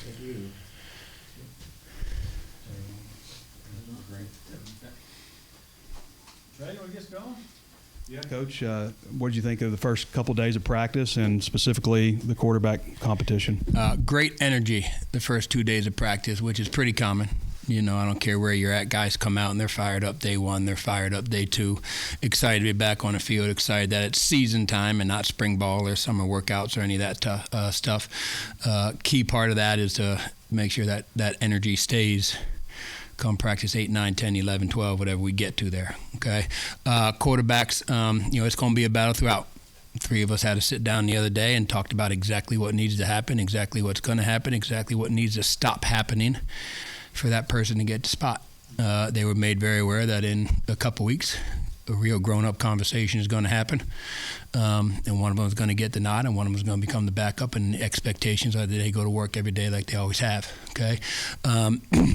They do. Great. Trey, you want to get us going? Yeah, Coach, what did you think of the first couple days of practice and specifically the quarterback competition? Great energy the first 2 days of practice, which is pretty common. You know, I don't care where you're at. Guys come out and they're fired up day one. They're fired up day two. Excited to be back on the field. Excited that it's season time and not spring ball or summer workouts or any of that stuff. Key part of that is to make sure that that energy stays come practice 8, 9, 10, 11, 12, whatever we get to there, okay? Quarterbacks, you know, it's going to be a battle throughout. 3 of us had to sit down the other day and talked about exactly what needs to happen, exactly what's going to happen, exactly what needs to stop happening for that person to get the spot. They were made very aware that in a couple weeks, a real grown-up conversation is going to happen, and one of them is going to get the nod, and one of them is going to become the backup, and the expectations are that they go to work every day like they always have, okay?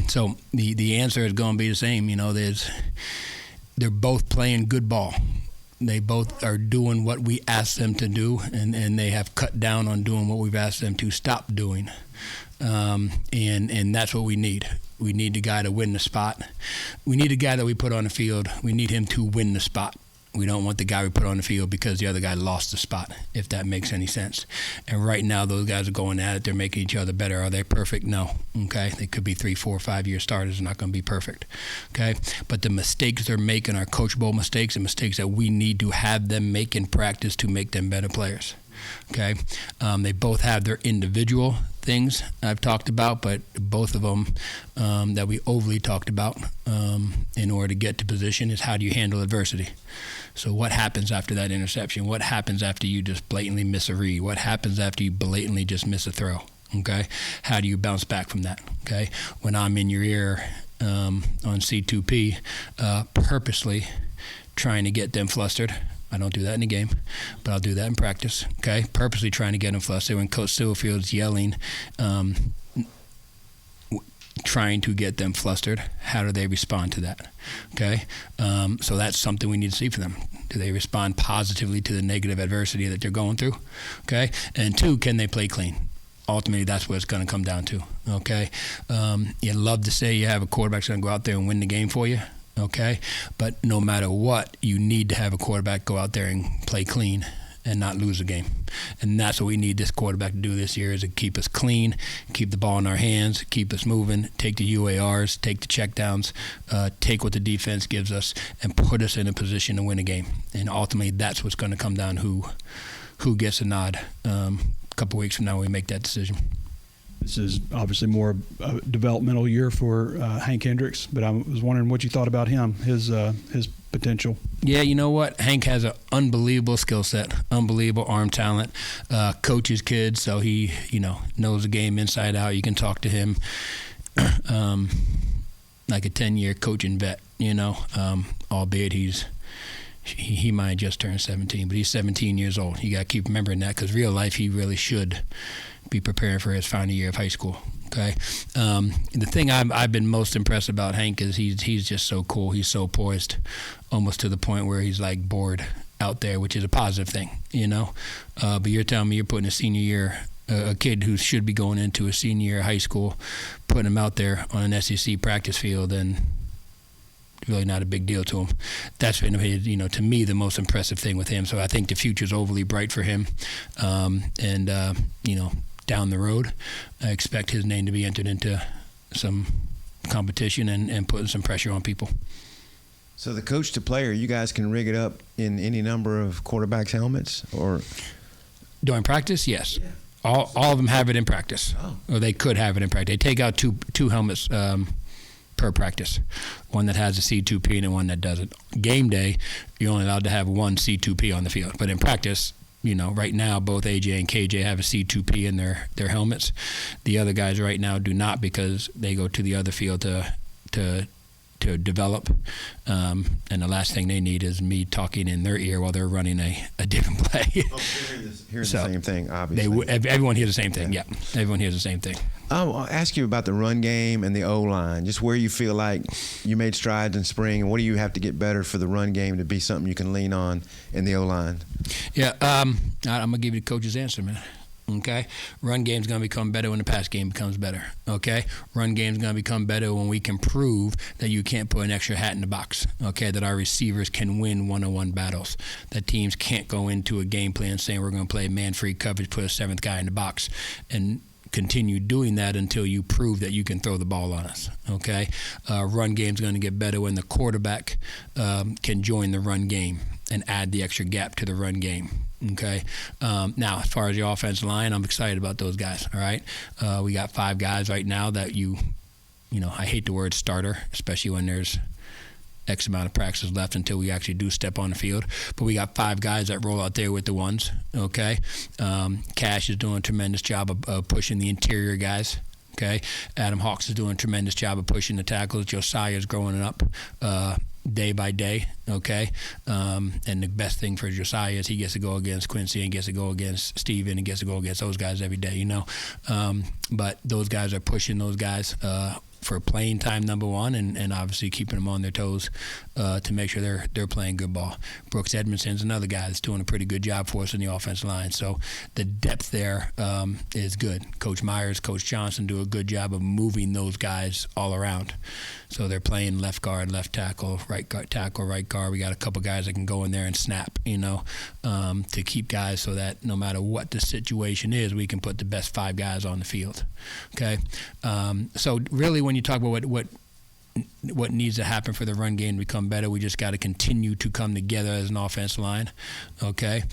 So the answer is going to be the same. You know, they're both playing good ball. They both are doing what we asked them to do, and they have cut down on doing what we've asked them to stop doing. And that's what we need. We need the guy to win the spot. We need the guy that we put on the field. We need him to win the spot. We don't want the guy we put on the field because the other guy lost the spot, if that makes any sense. And right now, those guys are going at it. They're making each other better. Are they perfect? No. Okay? They could be 3, 4, 5-year starters. They're not going to be perfect. Okay? But the mistakes they're making are coachable mistakes and mistakes that we need to have them make in practice to make them better players. Okay, they both have their individual things I've talked about, but both of them that we overly talked about in order to get to position is how do you handle adversity. So what happens after that interception? What happens after you just blatantly miss a read? What happens after you blatantly just miss a throw? Okay, how do you bounce back from that? Okay, when I'm in your ear on C2P, purposely trying to get them flustered. I don't do that in the game, but I'll do that in practice, okay? Purposely trying to get them flustered. When Coach Silverfield's yelling, trying to get them flustered, how do they respond to that, okay? So that's something we need to see from them. Do they respond positively to the negative adversity that they're going through, okay? And 2, can they play clean? Ultimately, that's what it's going to come down to, okay? You'd love to say you have a quarterback that's going to go out there and win the game for you, okay? But no matter what, you need to have a quarterback go out there and play clean and not lose a game. And that's what we need this quarterback to do this year, is to keep us clean, keep the ball in our hands, keep us moving, take the UARs, take the checkdowns, take what the defense gives us, and put us in a position to win a game. And ultimately, that's what's going to come down who gets a nod. A couple weeks from now, we make that decision. This is obviously more a developmental year for Hank Hendricks, but I was wondering what you thought about him, his potential. Yeah, you know what? Hank has an unbelievable skill set, unbelievable arm talent, coaches kids, so he, knows the game inside out. You can talk to him like a 10-year coaching vet, albeit he might have just turned 17, but he's 17 years old. You got to keep remembering that, because real life, he really should be preparing for his final year of high school. Okay, the thing I've been most impressed about Hank is he's just so cool. He's so poised, almost to the point where he's like bored out there, which is a positive thing, But you're telling me you're putting a senior year, a kid who should be going into a senior year of high school, putting him out there on an SEC practice field, and really not a big deal to him. That's been, to me, the most impressive thing with him. So I think the future's overly bright for him, down the road, I expect his name to be entered into some competition and putting some pressure on people. So the coach to player, you guys can rig it up in any number of quarterbacks' helmets, or during practice? Yes. Yeah. All of them have it in practice, or they could have it in practice. They take out two helmets per practice, one that has a C2P and one that doesn't. Game day, you're only allowed to have one C2P on the field, but in practice, right now, both AJ and KJ have a C2P in their helmets. The other guys right now do not, because they go to the other field to develop. And the last thing they need is me talking in their ear while they're running a different play. Hearing the same thing, obviously. Everyone hears the same thing, yeah. Everyone hears the same thing. I'll ask you about the run game and the O-line, just where you feel like you made strides in spring, and what do you have to get better for the run game to be something you can lean on in the O-line? Yeah, I'm going to give you the coach's answer, man. Okay, run game's going to become better when the pass game becomes better. Okay, run game's going to become better when we can prove that you can't put an extra hat in the box. Okay, that our receivers can win one-on-one battles. That teams can't go into a game plan saying we're going to play man-free coverage, put a seventh guy in the box, and continue doing that until you prove that you can throw the ball on us. Okay, run game's going to get better when the quarterback can join the run game and add the extra gap to the run game. Okay. Now, as far as the offensive line, I'm excited about those guys. All right. We got 5 guys right now that you know, I hate the word starter, especially when there's X amount of practices left until we actually do step on the field. But we got 5 guys that roll out there with the ones. Okay. Cash is doing a tremendous job of pushing the interior guys. Okay. Adam Hawks is doing a tremendous job of pushing the tackles. Josiah's growing up day by day, okay? And the best thing for Josiah is he gets to go against Quincy and gets to go against Steven and gets to go against those guys every day, you know? But those guys are pushing those guys for playing time, number one, and obviously keeping them on their toes to make sure they're playing good ball. Brooks Edmondson's another guy that's doing a pretty good job for us in the offensive line. So the depth there is good. Coach Myers, Coach Johnson do a good job of moving those guys all around. So they're playing left guard, left tackle, right guard. We got a couple guys that can go in there and snap, you know, to keep guys so that no matter what the situation is, we can put the best 5 guys on the field. Okay, so really, when you talk about what needs to happen for the run game to become better, we just got to continue to come together as an offensive line. Okay,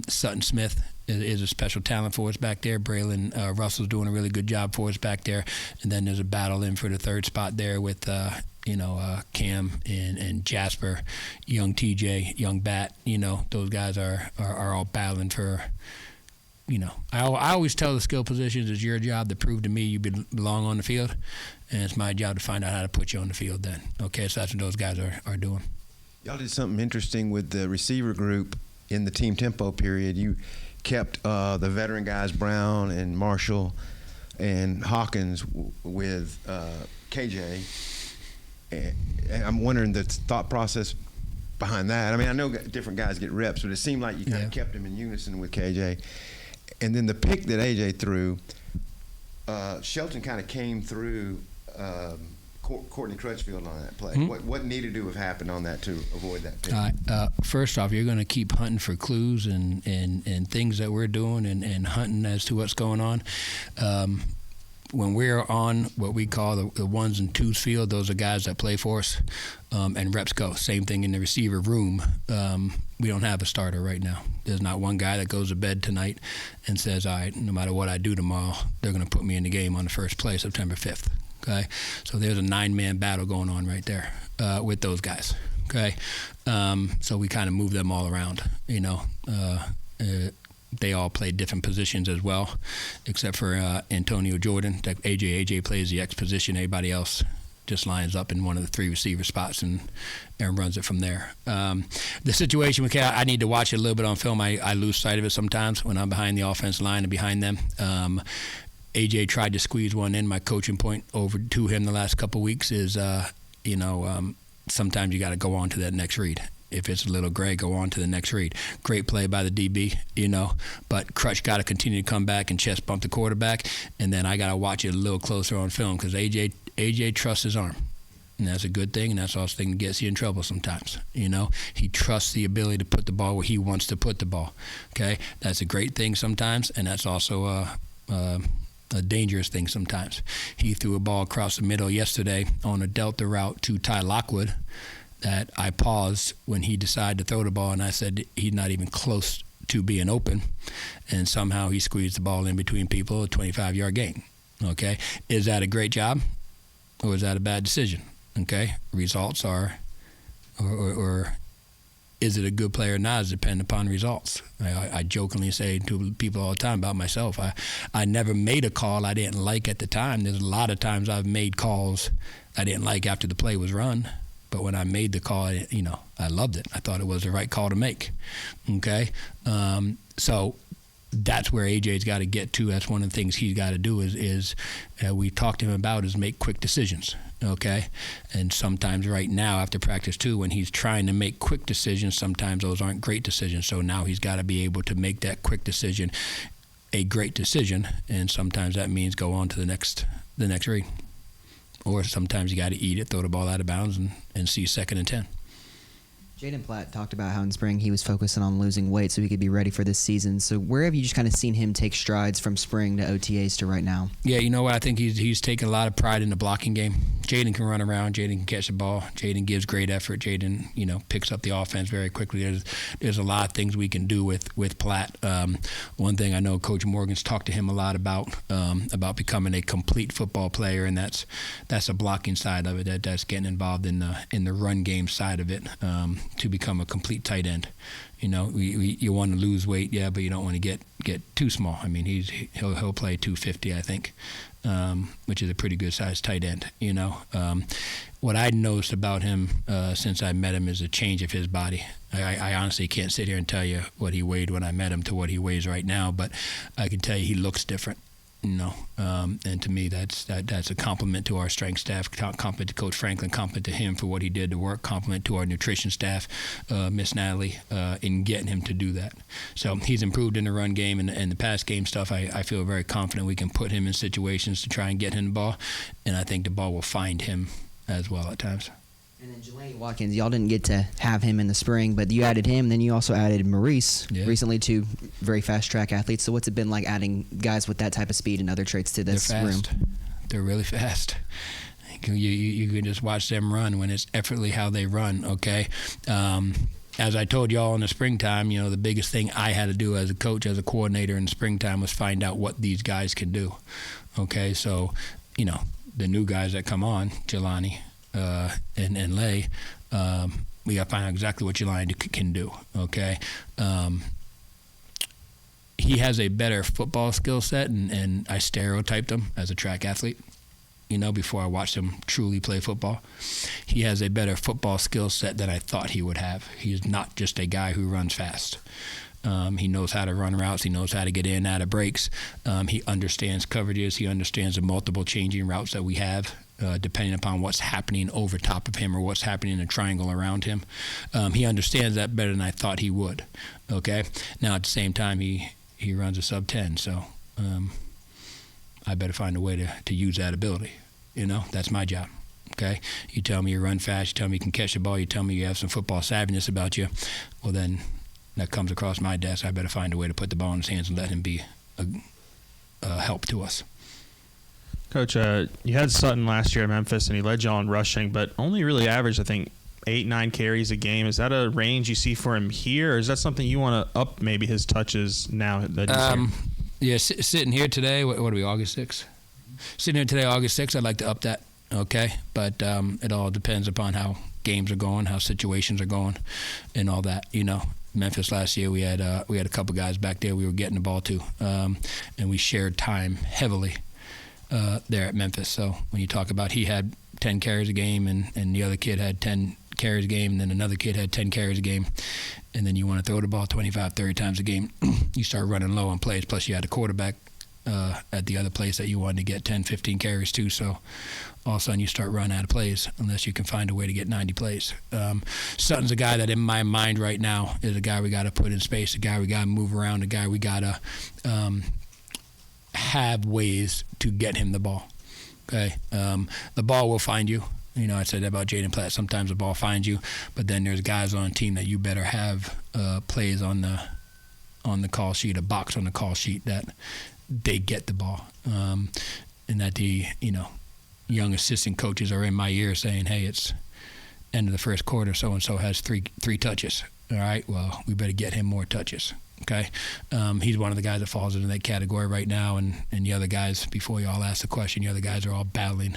Sutton Smith is a special talent for us back there. Braylon Russell's doing a really good job for us back there. And then there's a battle in for the 3rd spot there with Cam and Jasper, young TJ, young Bat. You know, those guys are all battling for. You know, I always tell the skill positions it's your job to prove to me you belong on the field, and it's my job to find out how to put you on the field then. Okay, so that's what those guys are doing. Y'all did something interesting with the receiver group in the team tempo period. You kept the veteran guys, Brown and Marshall and Hawkins, with KJ. And I'm wondering the thought process behind that. I mean, I know different guys get reps, but it seemed like you kind of kept them in unison with KJ. And then the pick that AJ threw, Shelton kind of came through Courtney Crutchfield on that play. Mm-hmm. What needed to have happened on that to avoid that pick? First off, you're going to keep hunting for clues and things that we're doing and hunting as to what's going on. When we're on what we call the 1s and 2s field, those are guys that play for us, and reps go. Same thing in the receiver room. We don't have a starter right now. There's not one guy that goes to bed tonight and says, all right, no matter what I do tomorrow, they're going to put me in the game on the first play, September 5th. Okay? So there's a 9-man battle going on right there with those guys. Okay? So we kind of move them all around, you know. They all play different positions as well, except for Antonio Jordan. AJ plays the X position. Everybody else just lines up in one of the 3 receiver spots and runs it from there. The situation with I need to watch it a little bit on film. I lose sight of it sometimes when I'm behind the offensive line and behind them. AJ tried to squeeze one in. My coaching point over to him the last couple of weeks is, sometimes you got to go on to that next read. If it's a little gray, go on to the next read. Great play by the DB, you know, but Crutch got to continue to come back and chest bump the quarterback, and then I got to watch it a little closer on film because AJ trusts his arm, and that's a good thing, and that's also the thing that gets you in trouble sometimes, you know. He trusts the ability to put the ball where he wants to put the ball, okay? That's a great thing sometimes, and that's also a dangerous thing sometimes. He threw a ball across the middle yesterday on a delta route to Ty Lockwood that I paused when he decided to throw the ball, and I said he's not even close to being open, and somehow he squeezed the ball in between people, a 25-yard gain. Okay, is that a great job, or is that a bad decision? Okay, results are, or is it a good play or not? It depends upon results. I jokingly say to people all the time about myself, I never made a call I didn't like at the time. There's a lot of times I've made calls I didn't like after the play was run. But when I made the call, you know, I loved it. I thought it was the right call to make. Okay, so that's where AJ's got to get to. That's one of the things he's got to do is we talked to him about is make quick decisions. Okay, and sometimes right now after practice too, when he's trying to make quick decisions, sometimes those aren't great decisions. So now he's got to be able to make that quick decision a great decision, and sometimes that means go on to the next read. Or sometimes you got to eat it, throw the ball out of bounds, and see 2nd and 10. Jaden Platt talked about how in spring he was focusing on losing weight so he could be ready for this season. So where have you just kind of seen him take strides from spring to OTAs to right now? Yeah, you know what? I think he's taken a lot of pride in the blocking game. Jaden can run around. Jaden can catch the ball. Jaden gives great effort. Jaden, picks up the offense very quickly. There's a lot of things we can do with Platt. One thing I know Coach Morgan's talked to him a lot about becoming a complete football player, and that's a blocking side of it. That's getting involved in the run game side of it. To become a complete tight end. You want to lose weight, yeah, but you don't want to get too small. I mean, he'll play 250, I think, which is a pretty good sized tight end. What I noticed about him since I met him is a change of his body. I honestly can't sit here and tell you what he weighed when I met him to what he weighs right now, but I can tell you he looks different. And to me, that's a compliment to our strength staff, compliment to Coach Franklin, compliment to him for what he did to work, compliment to our nutrition staff, Miss Natalie, in getting him to do that. So he's improved in the run game and the pass game stuff. I feel very confident we can put him in situations to try and get him the ball, and I think the ball will find him as well at times. And then Jelani Watkins, y'all didn't get to have him in the spring, but you added him. Then you also added Maurice recently, two very fast track athletes. So what's it been like adding guys with that type of speed and other traits to this They're fast. room? They're really fast. You can just watch them run when it's effortlessly how they run, okay? As I told y'all in the springtime, the biggest thing I had to do as a coach, as a coordinator in the springtime was find out what these guys can do, okay? So, the new guys that come on, Jelani, and Lay, we got to find out exactly what Jelani can do, okay? He has a better football skill set, and I stereotyped him as a track athlete, before I watched him truly play football. He has a better football skill set than I thought he would have. He's not just a guy who runs fast. He knows how to run routes. He knows how to get in and out of breaks. He understands coverages. He understands the multiple changing routes that we have, depending upon what's happening over top of him or what's happening in a triangle around him. He understands that better than I thought he would. Okay. Now at the same time, he runs a sub 10, so I better find a way to use that ability. That's my job. Okay. You tell me you run fast. You tell me you can catch the ball. You tell me you have some football savviness about you. Well, then that comes across my desk. I better find a way to put the ball in his hands and let him be a help to us. Coach, you had Sutton last year at Memphis, and he led you on rushing, but only really averaged, I think, 8-9 carries a game. Is that a range you see for him here, or is that something you want to up maybe his touches now that he's here? Yeah, sitting here today, what are we, August 6th? Sitting here today, August 6th, I'd like to up that, okay? But it all depends upon how games are going, how situations are going, and all that, Memphis last year, we had a couple guys back there we were getting the ball to, and we shared time heavily there at Memphis. So when you talk about he had 10 carries a game and the other kid had 10 carries a game, and then another kid had 10 carries a game, and then you want to throw the ball 25, 30 times a game, you start running low on plays. Plus you had a quarterback at the other place that you wanted to get 10, 15 carries to. So all of a sudden you start running out of plays unless you can find a way to get 90 plays. Sutton's a guy that in my mind right now is a guy we got to put in space, a guy we got to move around, a guy we got to have ways to get him the ball. Okay, the ball will find you. I said that about Jaden Platt. Sometimes the ball finds you, but then there's guys on a team that you better have plays on the call sheet, a box on the call sheet that they get the ball, and that the young assistant coaches are in my ear saying, "Hey, it's end of the first quarter. So and so has three touches. All right, well, we better get him more touches." Okay, he's one of the guys that falls into that category right now, and the other guys, before you all ask the question, the other guys are all battling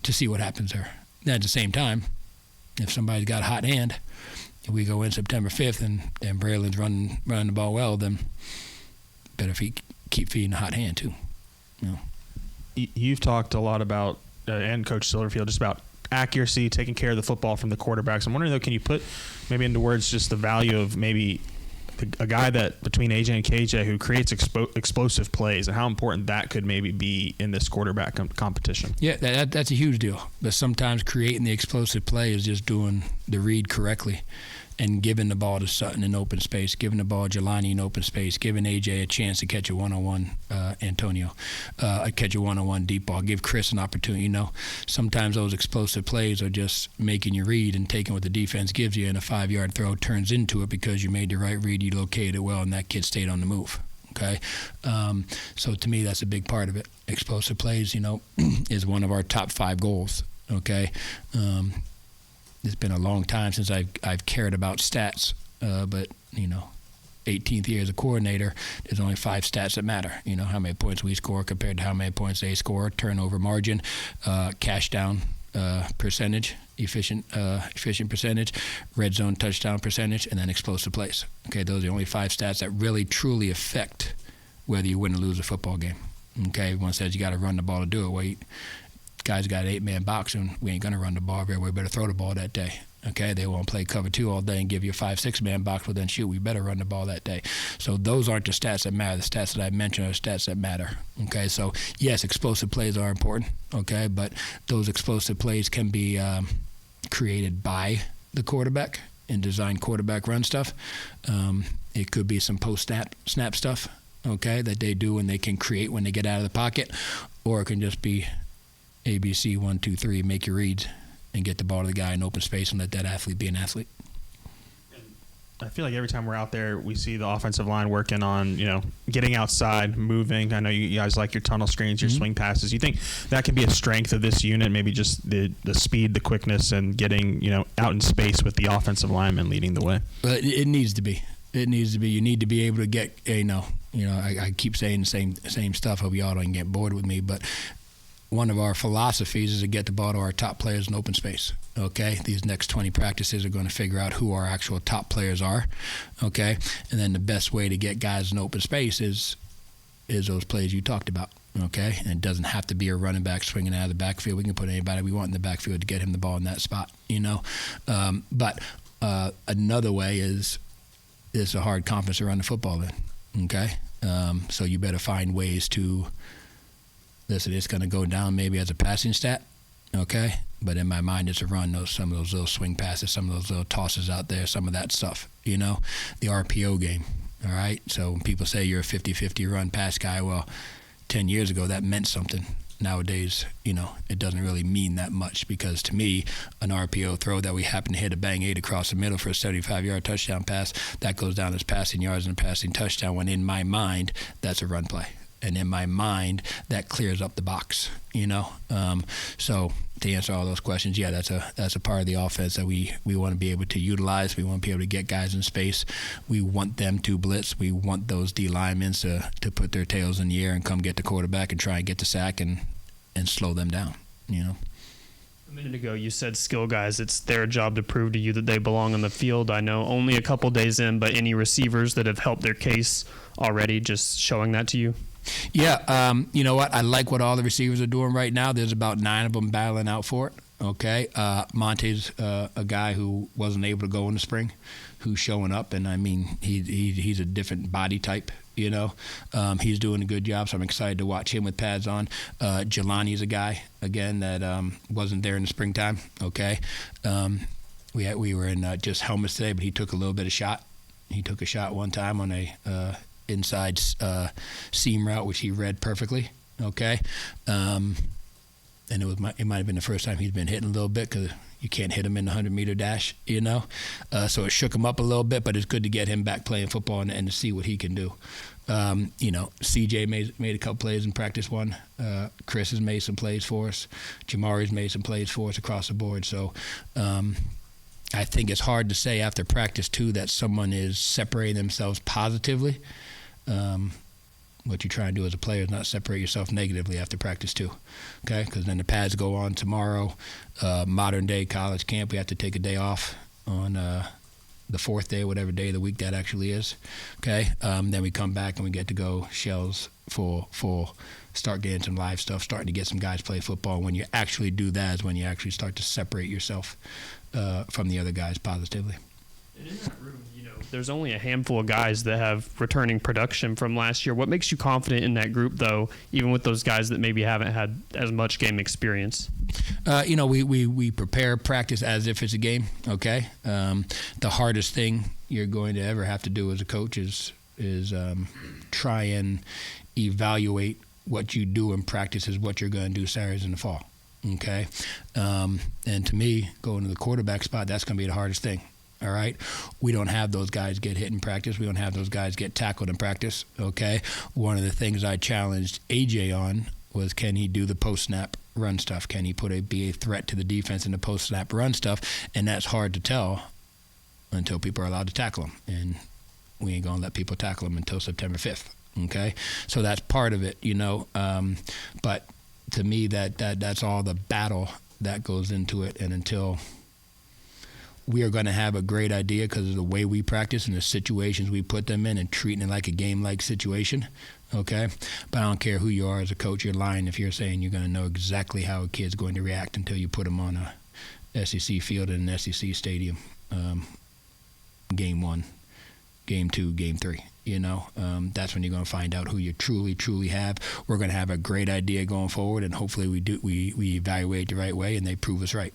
to see what happens there. At the same time, if somebody's got a hot hand, if we go in September 5th and Braylon's running the ball well, then better keep feeding the hot hand too. You've talked a lot about, and Coach Silverfield, just about accuracy, taking care of the football from the quarterbacks. I'm wondering, though, can you put maybe into words just the value of maybe a guy that between AJ and KJ who creates explosive plays and how important that could maybe be in this quarterback competition? Yeah, that's a huge deal. But sometimes creating the explosive play is just doing the read correctly, and giving the ball to Sutton in open space, giving the ball to Jelani in open space, giving AJ a chance to catch a one-on-one, catch a one-on-one deep ball, give Chris an opportunity. Sometimes those explosive plays are just making you read and taking what the defense gives you, and a 5-yard throw turns into it because you made the right read, you located it well, and that kid stayed on the move. Okay, so to me, that's a big part of it. Explosive plays, is one of our top 5 goals. Okay. It's been a long time since I've cared about stats, but 18th year as a coordinator, there's only 5 stats that matter. How many points we score compared to how many points they score, turnover margin, cash down percentage, efficient percentage, red zone touchdown percentage, and then explosive plays. Okay, those are the only 5 stats that really truly affect whether you win or lose a football game. Okay, everyone says you got to run the ball to do it. Well, guys got an 8-man box, and we ain't going to run the ball very well. We better throw the ball that day. Okay, they won't play cover 2 all day and give you a 5-6-man box. Well, then shoot, we better run the ball that day. So those aren't the stats that matter. The stats that I mentioned are the stats that matter. Okay, so yes, explosive plays are important. Okay, but those explosive plays can be created by the quarterback and design quarterback run stuff. It could be some post-snap stuff, okay, that they do and they can create when they get out of the pocket, or it can just be ABC 1, 2, 3, make your reads and get the ball to the guy in open space and let that athlete be an athlete. I feel like every time we're out there, we see the offensive line working on, getting outside, moving. I know you guys like your tunnel screens, your swing passes. You think that can be a strength of this unit, maybe just the speed, the quickness, and getting, out in space with the offensive lineman leading the way? It needs to be. It needs to be. You need to be able to get, I keep saying the same stuff. I hope y'all don't get bored with me, but one of our philosophies is to get the ball to our top players in open space. Okay, these next 20 practices are going to figure out who our actual top players are. Okay, and then the best way to get guys in open space is those plays you talked about. Okay, and it doesn't have to be a running back swinging out of the backfield. We can put anybody we want in the backfield to get him the ball in that spot. But another way is a hard conference to run the football in. Okay, so you better find ways to. Listen, it's going to go down maybe as a passing stat, okay? But in my mind, it's a run. Some of those little swing passes, some of those little tosses out there, some of that stuff, the RPO game, all right? So when people say you're a 50-50 run pass guy, well, 10 years ago, that meant something. Nowadays, it doesn't really mean that much because to me, an RPO throw that we happen to hit a bang 8 across the middle for a 75-yard touchdown pass, that goes down as passing yards and a passing touchdown when in my mind, that's a run play. And in my mind, that clears up the box, So to answer all those questions, yeah, that's a part of the offense that we want to be able to utilize. We want to be able to get guys in space. We want them to blitz. We want those D linemen to put their tails in the air and come get the quarterback and try and get the sack and slow them down, A minute ago, you said skill guys, it's their job to prove to you that they belong on the field. I know only a couple days in, but any receivers that have helped their case already, just showing that to you? Yeah, you know what? I like what all the receivers are doing right now. There's about 9 of them battling out for it. Okay, Monte's a guy who wasn't able to go in the spring, who's showing up, and I mean he's a different body type. He's doing a good job, so I'm excited to watch him with pads on. Jelani's a guy again that wasn't there in the springtime. Okay, we were in just helmets today, but he took a little bit of shot. He took a shot one time on a inside seam route, which he read perfectly. Okay, and it might have been the first time he's been hitting a little bit because you can't hit him in the 100-meter dash, So it shook him up a little bit, but it's good to get him back playing football and to see what he can do. CJ made a couple plays in practice one. Chris has made some plays for us. Jamari's made some plays for us across the board. So I think it's hard to say after practice, too, that someone is separating themselves positively. What you try and do as a player is not separate yourself negatively after practice, too. Okay? Because then the pads go on tomorrow. Modern day college camp, we have to take a day off on the 4th day, whatever day of the week that actually is. Okay? Then we come back and we get to go shells for start getting some live stuff, starting to get some guys play football. When you actually do that is when you actually start to separate yourself from the other guys positively. And in that room, there's only a handful of guys that have returning production from last year. What makes you confident in that group, though, even with those guys that maybe haven't had as much game experience? We prepare practice as if it's a game, okay? The hardest thing you're going to ever have to do as a coach is try and evaluate what you do in practice is what you're going to do Saturdays in the fall, okay? And to me, going to the quarterback spot, that's going to be the hardest thing. All right, we don't have those guys get hit in practice. We don't have those guys get tackled in practice. Okay, one of the things I challenged AJ on was, can he do the post snap run stuff? Can he be a threat to the defense in the post snap run stuff? And that's hard to tell until people are allowed to tackle him, and we ain't gonna let people tackle him until September 5th. Okay, so that's part of it, But to me, that's all the battle that goes into it, and until we are going to have a great idea because of the way we practice and the situations we put them in and treating it like a game-like situation, okay? But I don't care who you are as a coach. You're lying if you're saying you're going to know exactly how a kid's going to react until you put them on a SEC field in an SEC stadium, game 1, game 2, game 3. That's when you're going to find out who you truly have. We're going to have a great idea going forward, and hopefully we evaluate the right way and they prove us right.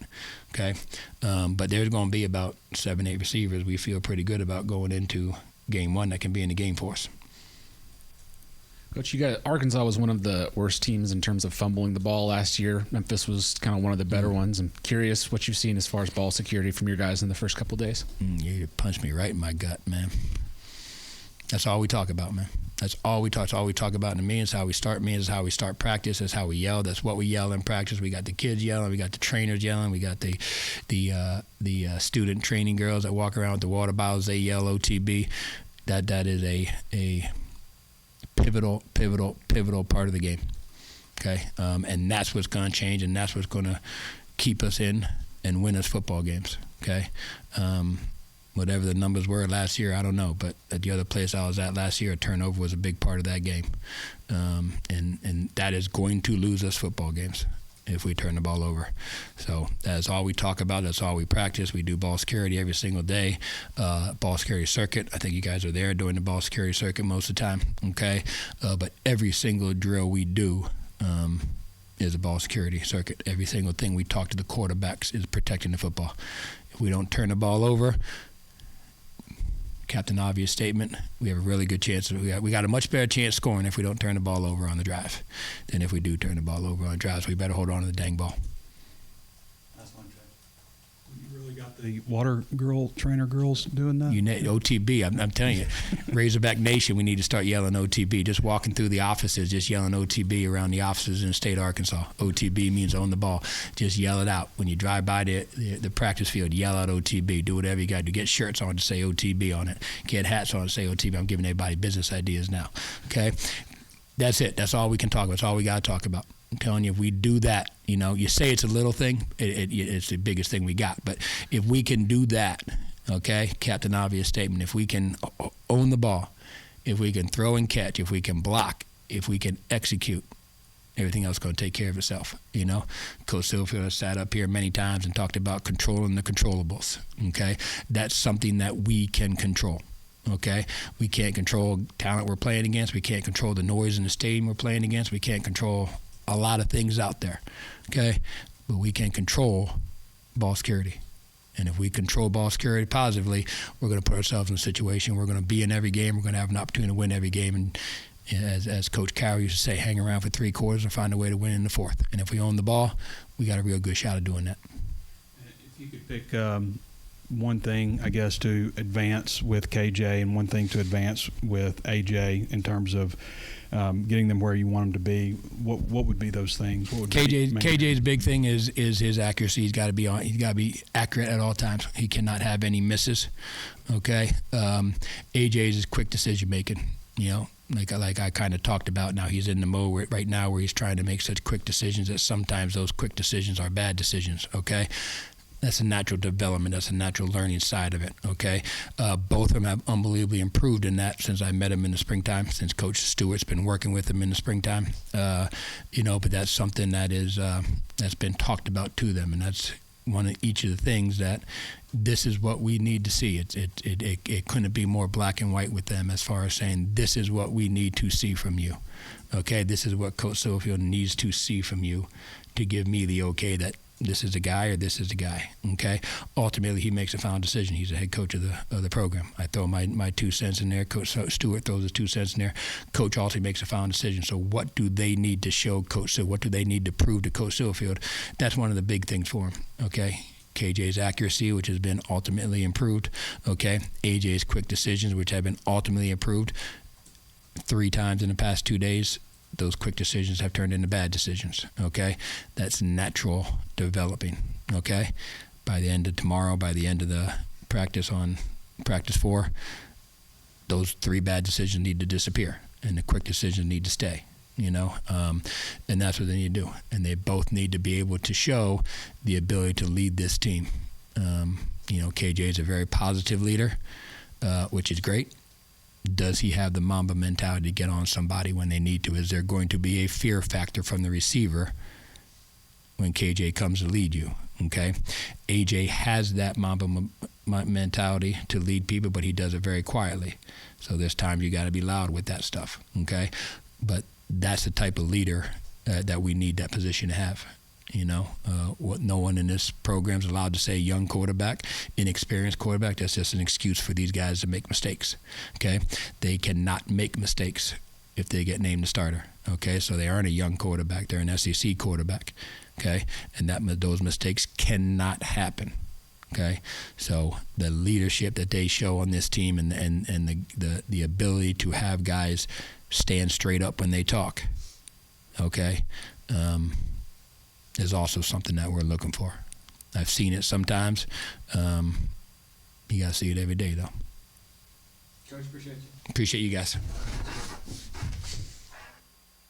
Okay, but there's going to be about 7-8 receivers we feel pretty good about going into game 1 that can be in the game for us. Coach, Arkansas was one of the worst teams in terms of fumbling the ball last year. Memphis was kind of one of the better ones. I'm curious what you've seen as far as ball security from your guys in the first couple of days. You punched me right in my gut, man. That's all we talk about, man. That's all we talk. It's all we talk about in the meetings. How we start meetings, how we start practice. That's how we yell. That's what we yell in practice. We got the kids yelling. We got the trainers yelling. We got the student training girls that walk around with the water bottles. They yell OTB. That is a pivotal part of the game. Okay, and that's what's going to change, and that's what's going to keep us in and win us football games. Okay. Whatever the numbers were last year, I don't know. But at the other place I was at last year, a turnover was a big part of that game. And that is going to lose us football games if we turn the ball over. So that's all we talk about. That's all we practice. We do ball security every single day. Ball security circuit. I think you guys are there doing the ball security circuit most of the time. Okay. But every single drill we do is a ball security circuit. Every single thing we talk to the quarterbacks is protecting the football. If we don't turn the ball over, Captain Obvious statement, we have a really good chance. We got a much better chance scoring if we don't turn the ball over on the drive than if we do turn the ball over on drives. So we better hold on to the dang ball. That's one check. You really got the water trainer girls doing that? OTB, I'm telling you, Razorback Nation, we need to start yelling OTB. Just walking through the offices, just yelling OTB around the offices in the state of Arkansas. OTB means own the ball. Just yell it out. When you drive by the practice field, yell out OTB. Do whatever you got to do. Get shirts on to say OTB on it. Get hats on to say OTB. I'm giving everybody business ideas now. Okay? That's it. That's all we can talk about. That's all we got to talk about. I'm telling you, if we do that, you say it's a little thing, it's the biggest thing we got. But if we can do that, okay, Captain Obvious statement, if we can own the ball, if we can throw and catch, if we can block, if we can execute, everything else is going to take care of itself. Coach Silverfield has sat up here many times and talked about controlling the controllables. Okay, that's something that we can control. Okay, we can't control talent we're playing against. We can't control the noise in the stadium we're playing against. We can't control a lot of things out there. Okay, but we can control ball security. And if we control ball security positively, we're going to put ourselves in a situation. We're going to be in every game. We're going to have an opportunity to win every game. And as Coach Carroll used to say, hang around for 3 quarters and find a way to win in the 4th. And if we own the ball, we got a real good shot at doing that. If you could pick one thing, I guess, to advance with KJ and one thing to advance with AJ in terms of getting them where you want them to be, what would be those things? What would KJ's big thing is his accuracy. He's got to be accurate at all times. He cannot have any misses. Okay, AJ's is quick decision making. Like I kind of talked about. Now he's in the mode right now where he's trying to make such quick decisions that sometimes those quick decisions are bad decisions. Okay. That's a natural development. That's a natural learning side of it, okay? Both of them have unbelievably improved in that since I met him in the springtime, since Coach Stewart's been working with him in the springtime. But that's something that is that's been talked about to them, and that's one of each of the things that this is what we need to see. It couldn't be more black and white with them as far as saying this is what we need to see from you. Okay, this is what Coach Silverfield needs to see from you to give me the okay that this is the guy or this is the guy. Okay, ultimately he makes a final decision. He's the head coach of the program. I throw my 2 cents in there. Coach Stewart throws his 2 cents in there. Coach ultimately makes a final decision. So what do they need to show Coach Silverfield? What do they need to prove to Coach Silverfield? That's one of the big things for him. Okay. KJ's accuracy, which has been ultimately improved. Okay. AJ's quick decisions, which have been ultimately improved. 3 times in the past 2 days, those quick decisions have turned into bad decisions. Okay. That's natural developing. Okay. By the end of tomorrow, by the end of the practice on practice 4, those 3 bad decisions need to disappear and the quick decisions need to stay. And that's what they need to do. And they both need to be able to show the ability to lead this team. KJ is a very positive leader, which is great. Does he have the Mamba mentality to get on somebody when they need to? Is there going to be a fear factor from the receiver when KJ comes to lead you? Okay. AJ has that Mamba mentality to lead people, but he does it very quietly. So there's times you got to be loud with that stuff. Okay. But that's the type of leader that we need that position to have. What no one in this program is allowed to say young quarterback, inexperienced quarterback. That's just an excuse for these guys to make mistakes. Okay, they cannot make mistakes if they get named the starter. Okay, so they aren't a young quarterback; they're an SEC quarterback. Okay, and those mistakes cannot happen. Okay, so the leadership that they show on this team and the ability to have guys stand straight up when they talk, okay, is also something that we're looking for. I've seen it sometimes. You got to see it every day, though. Coach, appreciate you. Appreciate you guys.